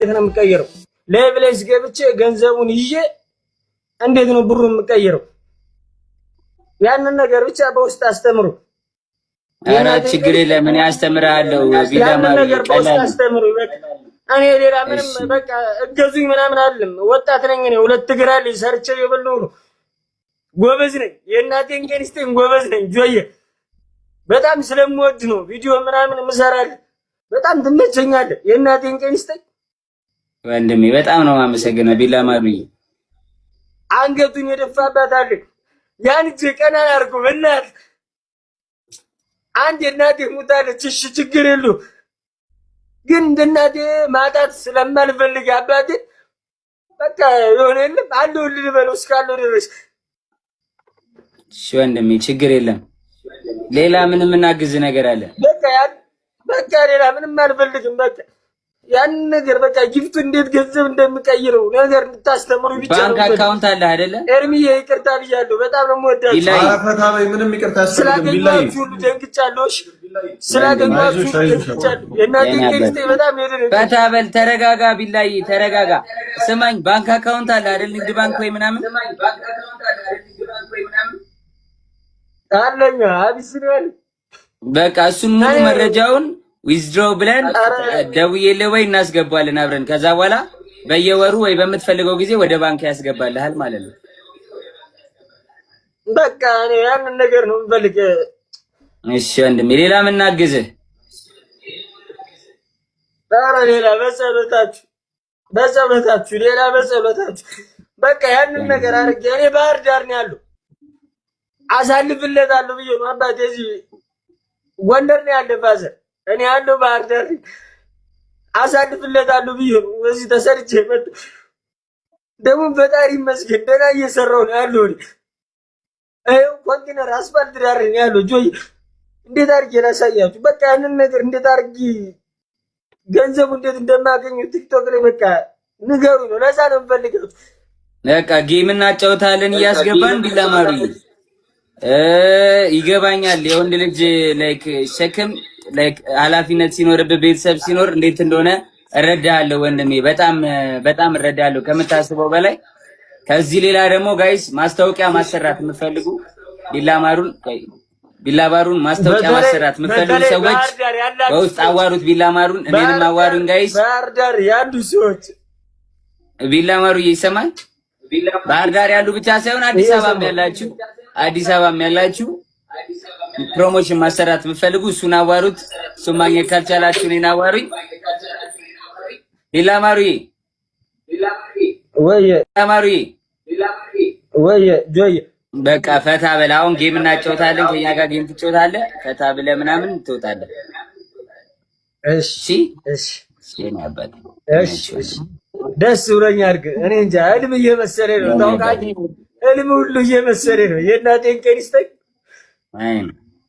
ነው የምቀይረው? ለብለስ ገብቼ ገንዘቡን ይዤ እንዴት ነው ብሩን የምቀይረው? ያንን ነገር ብቻ በውስጥ አስተምሩ። ኧረ ችግር የለም እኔ አስተምርሃለሁ። ቢላማሩ ቀላል አስተምሩ። በቃ እኔ ሌላ ምንም በቃ እገዙኝ ምናምን አይደለም። ወጣት ነኝ እኔ 2 እግር አለኝ ሰርቼ የበላሁ ነው። ጎበዝ ነኝ። የእናቴን ከንስተን ጎበዝ ነኝ። ጆዬ በጣም ስለምወድ ነው ቪዲዮ ምናምን ምሰራል። በጣም ትመቸኛለህ። የእናቴን ከንስተን ወንድሜ በጣም ነው የማመሰግነው። ቢላማሩዬ አንገቱን የደፋባት አለ ያን እጄ ቀና አድርጎ በእናት አንድ እናቴ ሙታለች። እሺ ችግር የለው ግን እንደ እናቴ ማጣት ስለማልፈልግ አባቴ በቃ የሆነ የለም አለሁልህ ልበለው እስካለሁ ድረስ። እሺ ወንድሜ ችግር የለም። ሌላ ምንም እናግዝ ነገር አለ? በቃ ሌላ ምንም አልፈልግም። በቃ ያን ነገር በቃ ጊፍቱ እንዴት ገንዘብ እንደምቀይረው ነገር እንድታስተምሩ ብቻ ነው። ባንክ አካውንት አለ አይደለ? ኤርሚዬ ይቅርታ ብያለሁ። በጣም ነው የምወዳችሁ። አረፈታ ላይ ምንም ይቅርታ አስፈልግም። ቢላይ ሁሉ ደንግጫለሁ። እሺ ስላገኛችሁ ደንግጫለሁ። የእናቴ ጌስቴ በጣም ሄደን ፈታበል ተረጋጋ። ቢላይ ተረጋጋ። ስማኝ ባንክ አካውንት አለ አይደል? ንግድ ባንክ ወይ ምናምን አለኛ አቢሲኒያ። በቃ እሱን ሙሉ መረጃውን ዊዝድሮው ብለን ደውዬልህ ወይ እናስገባለን አብረን። ከዛ በኋላ በየወሩ ወይ በምትፈልገው ጊዜ ወደ ባንክ ያስገባልሃል ማለት ነው። በቃ እኔ ያንን ነገር ነው የምፈልግ። እሺ ወንድሜ ሌላ ምን እናግዝህ? ኧረ ሌላ በጸሎታችሁ ሌላ በጸሎታችሁ በቃ ያንን ነገር አድርጌ እኔ ባህር ዳር ነው ያለው አሳልፍለታለሁ ብዬ ነው አባቴ። እዚህ ጎንደር ነው ያለ ፋዘር እኔ ያለው ባህር ዳር አሳልፍለታለሁ ብዬ ነው እዚህ ተሰርቼ መጣ። ደግሞ ፈጣሪ ይመስገን ደህና እየሰራሁ ነው ያለው። ይኸው ኮንቲነር አስፋልት ዳር ነው ያለው። ጆይ እንዴት አድርጌ ላሳያችሁ? በቃ ያንን ነገር እንዴት አድርጌ ገንዘቡ እንዴት እንደማገኙ ቲክቶክ ላይ በቃ ንገሩ ነው። ለዛ ነው የምፈልገው። በቃ ጌም እናጫውታለን እያስገባን ቢላማሩ ይገባኛል። የወንድ ልጅ ላይክ ሸክም ላይክ ኃላፊነት ሲኖርብህ ቤተሰብ ሲኖር እንዴት እንደሆነ እረዳለሁ ወንድሜ። በጣም እረዳለሁ ከምታስበው በላይ። ከዚህ ሌላ ደግሞ ጋይስ ማስታወቂያ ማሰራት የምትፈልጉ ቢላማሩን ማስታወቂያ ማሰራት የምትፈልጉ ሰዎች በውስጥ አዋሩት። ቢላማሩን እኔንም አዋሩን ጋይስ። ባህር ዳር ያሉ ሰዎች ቢላማሩ ይሰማል። ባህር ዳር ያሉ ብቻ ሳይሆን አዲስ አበባም ያላችሁ ፕሮሞሽን ማሰራት የምትፈልጉ እሱን አዋሩት። እሱን ማግኘት ካልቻላችሁ እኔን አዋሩኝ። ቢላማሩዬ ወይ ጆይ በቃ ፈታ በል። አሁን ጌም እናጫወታለን። ከኛ ጋር ጌም ትጫወታለህ። ፈታ ብለህ ምናምን ትወጣለህ። እሺ አባቴ እሺ ደስ ብሎኛል። እኔ እንጃ ህልም እየመሰለኝ ነው ታውቃለህ። ህልም ሁሉ እየመሰለኝ ነው። የእናቴን ቀን ይስጠኝ።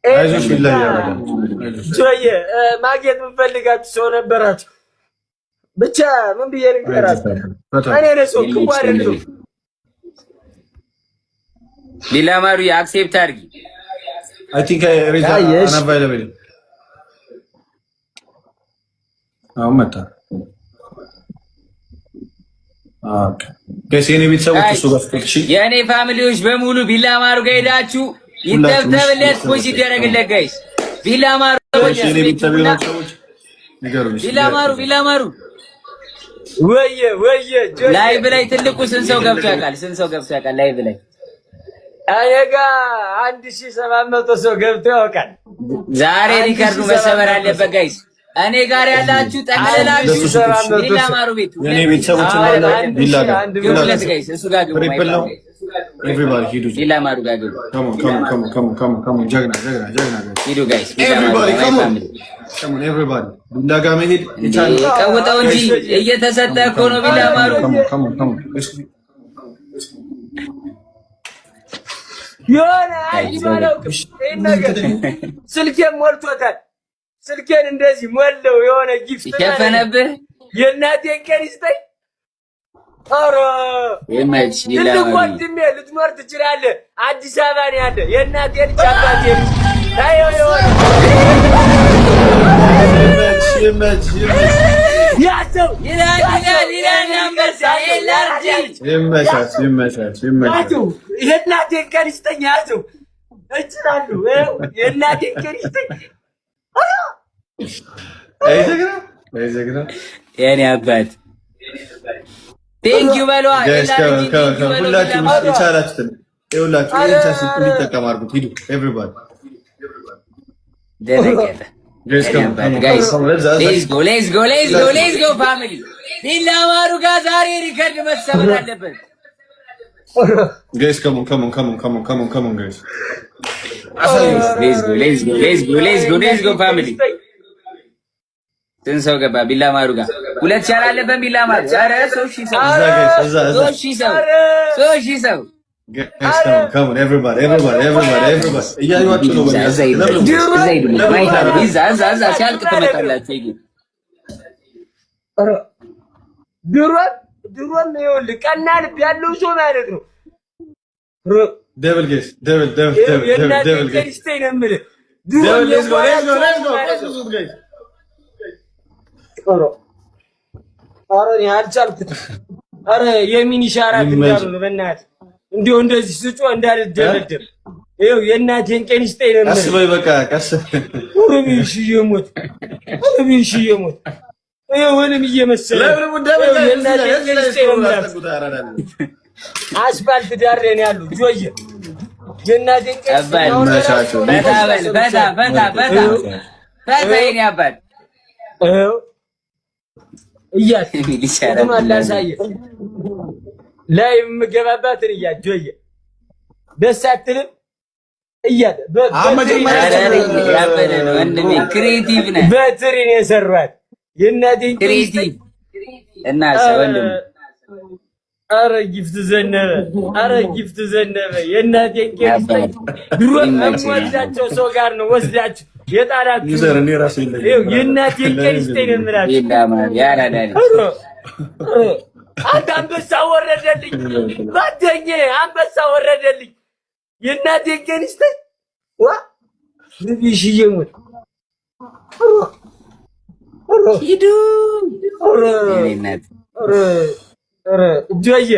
አይዞሽ ቢላይ ጆዬ ማግኘት የምፈልጋችሁ ሰው ነበራችሁ። ብቻ ምን ብዬ ልንገራችሁ? እኔ ነኝ ሰው ክፉ አይደለም። ቢላማሩ አክሴፕት አድርጊ። አይ ቲንክ ሪዛ አናቫይለብል አሁን መጣ። ኦኬ ከሴኔ ቤተሰቦች እሱ ጋር ፍቅሽ የኔ ፋሚሊዎች በሙሉ ቢላማሩ ጋር ሄዳችሁ ይተብተብለት ፑሽ ይደረግለት ጋይስ። ቢላማሩ የኔ ቤተሰቦች ንገሩኝ። ቢላማሩ ወየ ላይቭ ላይ ትልቁ ስንት ሰው ገብቶ ያውቃል? ላይቭ ላይ አየጋ 1700 ሰው ገብቶ ያውቃል። ዛሬ ሪከርዱ መሰበር አለበት ጋይስ። እኔ ጋር ያላችሁ ጠቅላላችሁ ቢላማሩ ቤት የኔ ቤተሰቦች ማለት ቢላጋ ጋይስ እሱ ጋር ግቡ። ኤቭሪባዲ ሂዱ። ቢላማሩ ጋር ግቡ። ካም ጀግና ሂዱ ጋይስ። ኤቭሪባዲ ካም ኤቭሪባዲ ቢላጋ መሄድ ይቻላል። ቀውጠው እንጂ እየተሰጠ እኮ ነው ቢላማሩ። የሆነ አይባለው ነገር ስልኬን ሞልቶታል። ስልኬን እንደዚህ ሞላው የሆነ ጊፍት ይከፈነብህ። የእናቴን ቀን ይስጠኝ። ኧረ ትልቅ ወንድሜ ልትኖር ትችላለህ። አዲስ አበባ ነው ያለ የእናቴ ልጅ አባቴ ልጅ ታየው የሆነ ያዘው ይላል አንበሳ ኤላርጂ ይመቻች ያዘው የእናቴን ቀን ይስጠኝ ያዘው እችላለሁ የእናቴን ቀን ይስጠኝ አይዘግና የኔ አባት ቴንኪው በለዋ ሁላችሁም የቻላችሁትን ይኸውላችሁ ይሄን እንዲጠቀም አድርጉት ሂዱ ኤቭሪባዲ ደረገጠ Let's go family ቢላ ማሩ ጋር ዛሬ ሪከርድ መሰበር አለበት guys come on guys let's go family ስንት ሰው ገባ ቢላ ማሩ ጋር ሁለት ቻል አለበት ቢላ ማሩ ዛሬ 3000 ሰው guys come on everybody እያዩዋችሁ ነው እዛ ሲያልቅ ትመጣላችሁ ይሄ ድሮን ነው ይኸውልህ ቀና ልብ ያለው ሰው ማለት ነው devil guys ስቴይ ነው የምልህ let's go guys ኧረ እኔ አልቻልኩትም ኧረ የሚን ኢሻራት እንዳሉ ነው በእናትህ እንዲሁ እንደዚህ ስጮህ እንዳልደበደብ ይኸው የእናቴን ቀን ይስጠኝ ነው ቀስ በይ በቃ ቀስ ሩቢሽዬ ሞት ይኸው ምንም እየመሰለ የእናቴን ቀን ይስጠኝ ነው አስፋልት ዳር ነው ያሉ ጆዬ የእናቴን ቀን ይስጠኝ ፈታ የኔ አባት እያላሳየ ላይ የምገባባትን ጆዬ ደስ አትልም እያለ ክሬቲቭ ነህ በትሪ ነው የሰሯት የእናቴን ክሬቲቭ እና ወንድም ኧረ ጊፍት ዘነበ የእናቴን ቀን ድሮ ወስዳቸው ሰው ጋር ነው ወስዳችሁ የጣላችሁ የእናቴን ቀን ይስጠኝ ነው የምላችሁ አንተ አንበሳ ወረደልኝ ጓደኛዬ አንበሳ ወረደልኝ የእናቴን ቀን ይስጠኝ ዋ ርቢሽዬ ሞት ሂዱ ጆዬ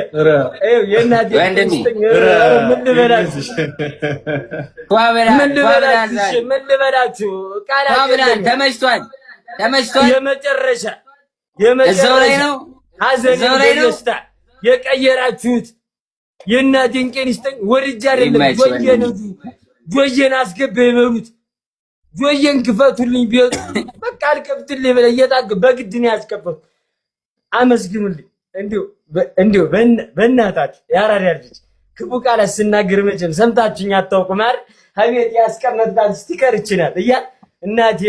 የእናቴን ቀን ይስጠኝ ምን ልበላችሁ ቃላት ተመችቷል የመጨረሻ እዛው ላይ ነው ሐዘን ደስታ የቀየራችሁት የእናቴን ቀን ይስጠኝ ወድጄ አይደለም ጆዬን አስገባ ይበሉት ጆዬን ክፈቱልኝ ቢወጡ በቃ አልከፍትልኝ ብለህ እየታገ በግድ ነው ያስከፈቱ አመስግኑልኝ እንዲሁ በእናታችሁ ያራዳ ልጅ ክፉ ቃላት ስናገር መቼም ሰምታችሁኝ አታውቁም አይደል ሀቤት ያስቀመጥኩት ስቲከር ይችላል እያል እናቴ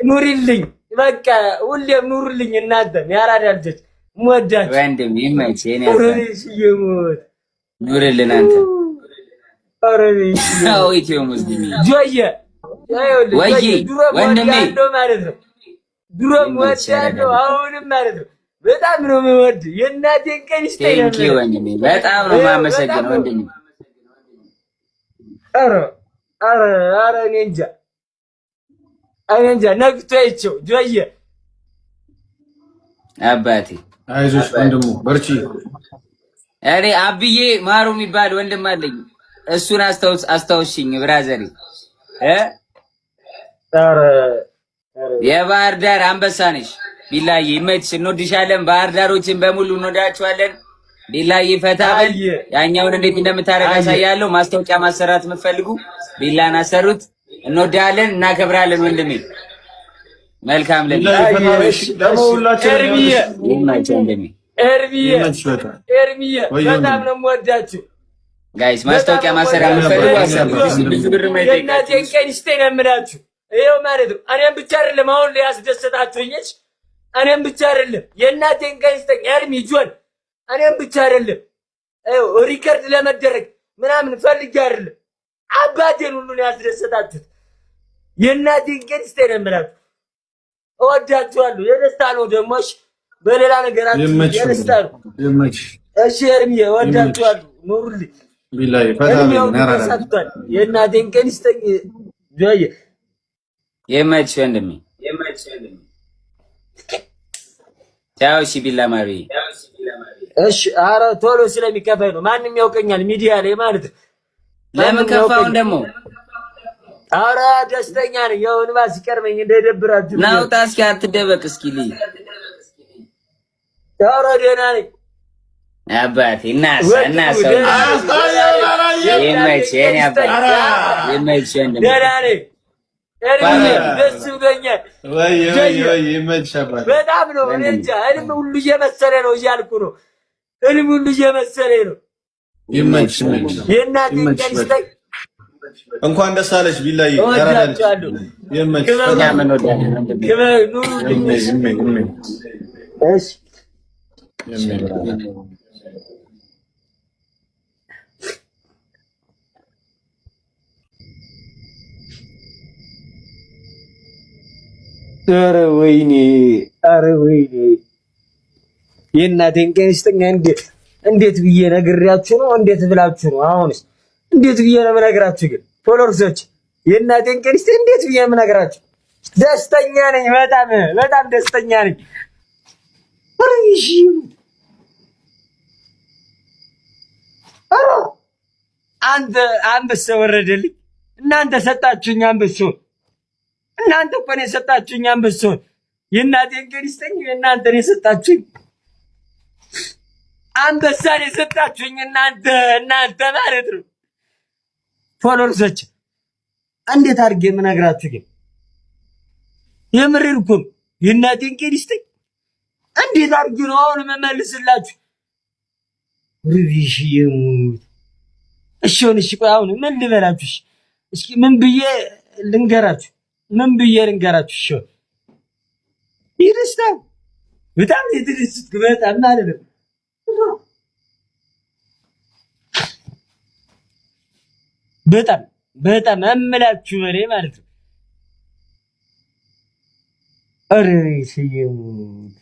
ኑሪልኝ በቃ ሁሌም ኑሩልኝ እናንተም ያራዳ ልጆች ሞዳችሁ ወንድም ይመች የኔ ይሞት ኑርልን አንተ አረብሽ አዎ ኢትዮ ሙስሊም ጆዬ ወይ ወንድሜ ማለት ነው ድሮም ወዳለሁ አሁንም ማለት ነው በጣም ነው የምወድ የእናቴን ቀን ይስጠኝ ቴንኪው ወንድሜ በጣም ነው የማመሰግነው ወንድሜ ኧረ እኔ እንጃ ነግቶ አይቼው ጆዬ አባቴ አይዞሽ ወንድሙ በርቺ እኔ አብዬ ማሩ የሚባል ወንድም አለኝ እሱን አስታውሽኝ ብራዘሪ የባህር ዳር አንበሳ ነሽ ቢላዬ ይመችሽ እንወድሻለን ባህር ዳሮችን በሙሉ እንወዳችኋለን ቢላዬ ፈታ በል ያኛውን እንዴት እንደምታረጋ ያሳያለሁ ማስታወቂያ ማሰራት የምትፈልጉ ቢላን አሰሩት እንወዳለን እናከብራለን ወንድሜ መልካም ለቢላዬ ኤርሚዬ በጣም ነው የምወዳችሁ ጋይስ ማስታወቂያ ማሰራት የምትፈልጉ አሰሩት ብዙ ብር ማይጠይቅ የእናቴን ቀን ይስጠኝ ነው የምላችሁ ይኸው ማለት ነው እኔም ብቻ አይደለም አሁን ላይ ያስደሰታችሁኝሽ እኔም ብቻ አይደለም የእናቴን ቀን ይስጠኝ ኤርሚ ጆን እኔም ብቻ አይደለም ይኸው ሪከርድ ለመደረግ ምናምን ፈልጌ አይደለም አባቴን ሁሉ ነው ያስደሰታችሁት የእናቴን ቀን ይስጠኝ ነው የምላችሁ እወዳችኋለሁ የደስታ ነው ደሞሽ በሌላ ነገራችሁ የደስታ ነው እሺ ኤርሚ እወዳችኋለሁ ኑሩልኝ ቢላዬ ፈታ የእናቴን ቀን ይስጠኝ ጆዬ የመች ወንድሜ ቻው። እሺ ቢላ ማሪ። እሺ ኧረ ቶሎ ስለሚከፋኝ ነው። ማንም ያውቀኛል ሚዲያ ላይ ማለት ነው። ለምን ከፋውን ደግሞ? ኧረ ደስተኛ ነኝ። ያው እንባ ሲቀርመኝ እንደደብራችሁ ናውጣ። እስኪ አትደበቅ እስኪ ልይ። ኧረ ደህና ነኝ አባቴ። እና ሰው የማይችል አባቴ የማይችል ደህና ነኝ። ደስ ብሎኛል። በጣም ነው። እኔ እንጃ ህልም ሁሉ እየመሰለ ነው እያልኩ ነው። ህልም ሁሉ እየመሰለ ነው። የእናቴን ቀን ይስጠኝ። እንኳን ደስ አለሽ ቢላዬ። እወዳቸዋለሁ። እሺ ኧረ ወይኔ የእናቴን ቀን ይስጠኝ። እንዴት ብዬ ነግሬያችሁ ነው? እንዴት ብላችሁ ነው? አሁንስ እንዴት ብዬ ነው የምነግራችሁ? ግን ፎሎወርሶች የእናቴን ቀን ይስጠኝ እንዴት ብዬ ነው የምነግራችሁ? ደስተኛ ነኝ። በጣም ደስተኛ ነኝ። እሺ አንተ አንበሳ ወረደልኝ። እናንተ ሰጣችሁኝ አንበሳውን። እናንተ እኮ ነው የሰጣችሁኝ አንበሳውን። የእናቴን ቀን ይስጠኝ። የእናንተ ነው የሰጣችሁኝ አንበሳን የሰጣችሁኝ እናንተ ማለት ነው። ፎሎወርሶች እንዴት አድርጌ የምነግራችሁ ግን የምሬን እኮ ነው። የእናቴን ቀን ይስጠኝ። እንዴት አድርጌ ነው አሁን የምመልስላችሁ? ርቢሽ የሙት እሺ ቆይ አሁን ምን ልበላችሁ? እስኪ ምን ብዬ ልንገራችሁ? እሺ ይደስታ በጣም የተደሰትኩ በጣም ማለት ነው። በጣም አምላችሁ በሬ ማለት ነው። ኧረ ሲየሙት